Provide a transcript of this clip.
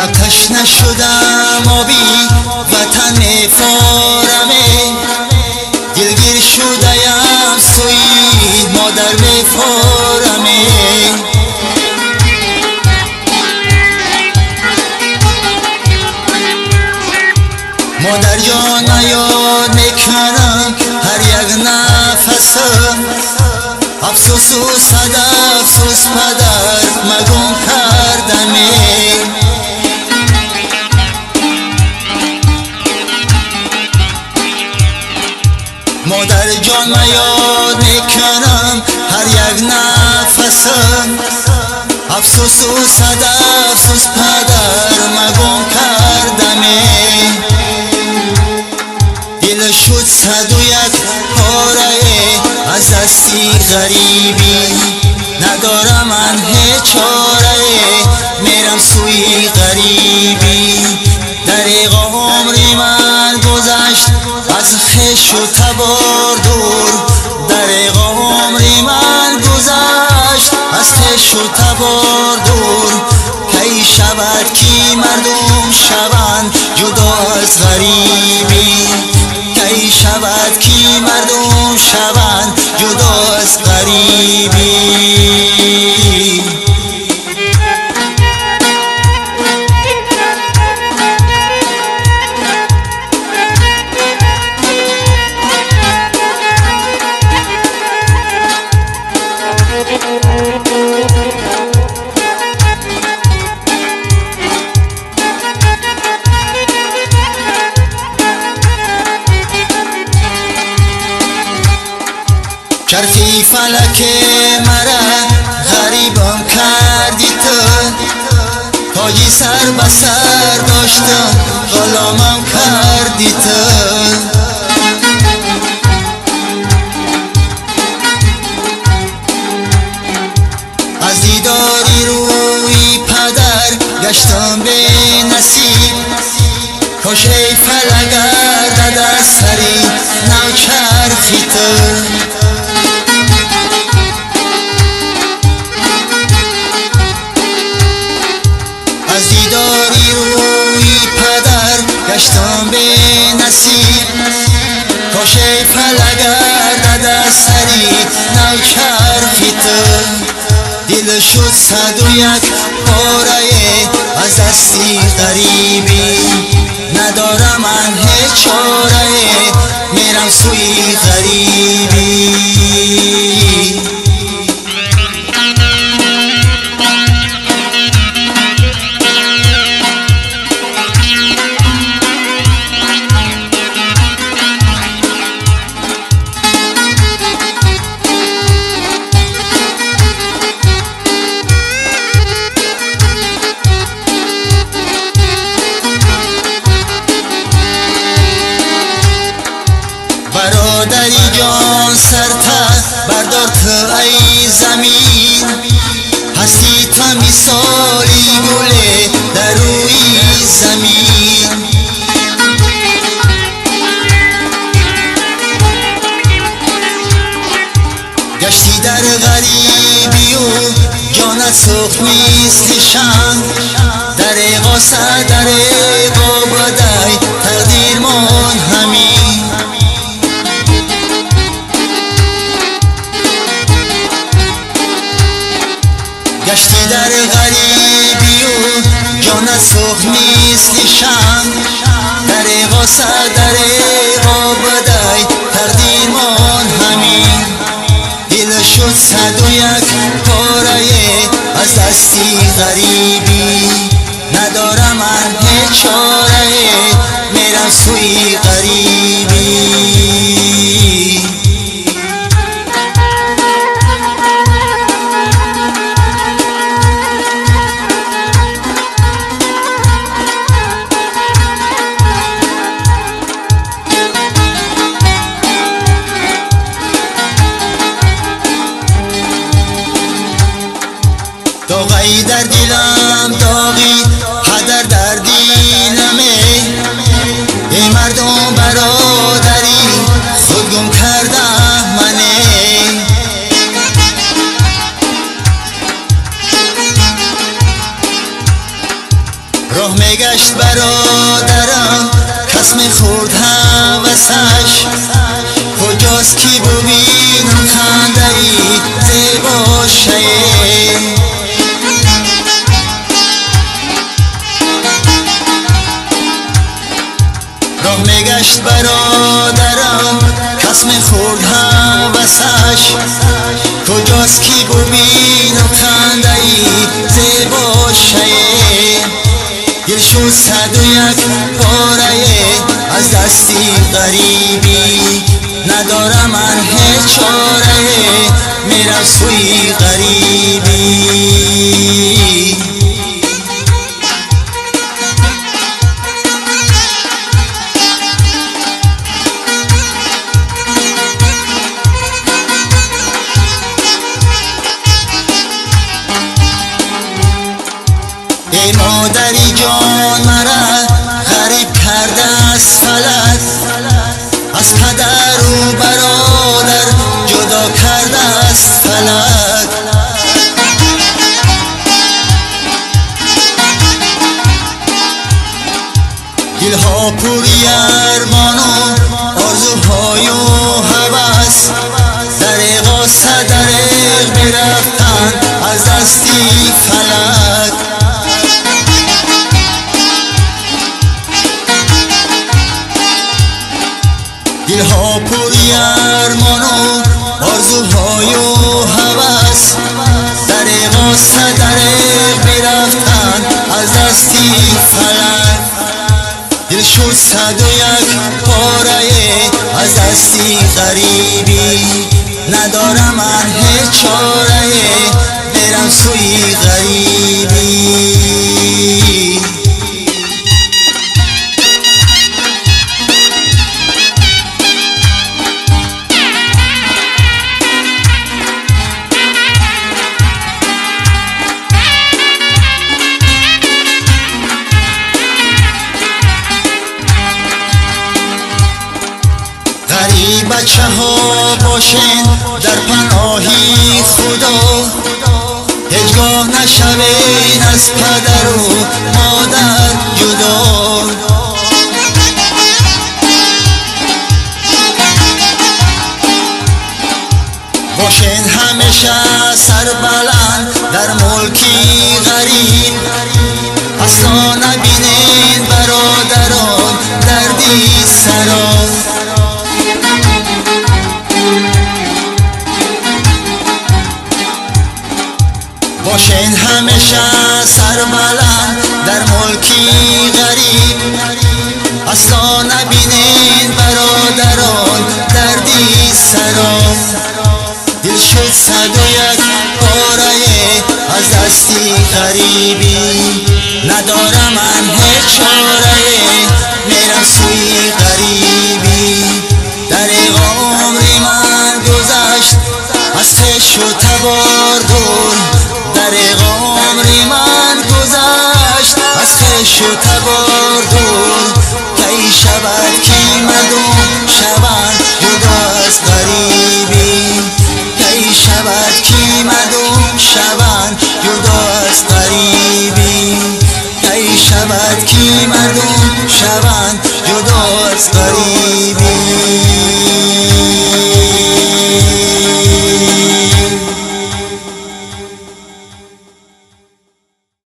تشنه شدم آبی وطن فارمه، دلگیر شده‌ام سوی مادر میفارمه. مادر جان یاد میکنم هر یک نفسم، افسوس و صد افسوس پدر مگم کردمه. مادر جان من یاد میکنم هر یک نفسم، افسوس و صد افسوس پدر مگم کردمه. دل شد صد و یک پاره از دستی غریبی، ندارم من هیچ چاره میرم سوی غریبی. دریغ عمری من گذشت از خویش و تبار دور، دریغ عمری من گذشت از خویش و تبار دور. کی شود کی مردم شوند جدا از غریبی، کی شود کی مردم شوند جدا از غریبی. چرخی فلک مرا غریبم کردی تو، تاجی سر به سر داشتم غلامم کردی تو. از دیداری روی پدر گشتم به نصیب، کاش ای فلک گردد از سری نو چرخی تو. از دیداری روی پدر گشتم به نصیب، کاش ای فلک گردد از سری نو چرخی تو. دل شد صد و یک پاره از دستی غریبی، ندارم من هیچ چاره میرم سوی غریبی. برادری جان سرتا بردار تو ای زمین، هستی تو مثالی گله در روی زمین. گشتی در غریبی و جانت سوخت مثل شمع، دریغا سر دریغا بدای تقدیر من همین. گشتی در غریبی و جانت سوخت مثل شمع، دریغا سر دریغا بدای تقدیر من همین. دل شد صد و یک پاره از دستی غریبی، ندارم من هیچ چاره میرم سوی غریبی. داغی در دلم داغی پدر در دینمه، ای مردم برادری خود گم کردم منه. راه راه میگشت برادرم کس میخورد هوسش کجاست کی ببینم خنده ای زیباشه راه میگشت برادرم کس میخورد هوسش کجاست کی ببینم خنده ای زیباشه دل شد 101 پاره از دستی غریبی ندارم من هیچ چاره میرم سوی غریبی ای مادری جان مرا غریب کرده از فلک از پدر و برادر جدا کرده از فلک دلها پوری ارمان و آرزوهای و هوس دریغا صدریغ برفتن از دستی فلک دلها پوری ارمان و آرزوهای و هوس دریغا صدریغ برفتن از دستی فلک دل شد 101 پاره از دستی غریبی ندارم من هیچ چاره برم سوی غریبی بچه ها باشین در پناهی خدا هیچگاه نشوین از پدر و مادر جدا باشین همیشه سربلند در ملکی غریب اصلا نبینین برادران دردی سرا باشین همیشه سربلند در ملکی غریب اصلا نبینین برادران دردی سرا دل شد 101 پاره از دستی غریبی ندارم من هیچ چاره میرم سوی غریبی دریغ عمری من گذشت از خویش و تبار دور دریغ عمری من گذشت از خویش و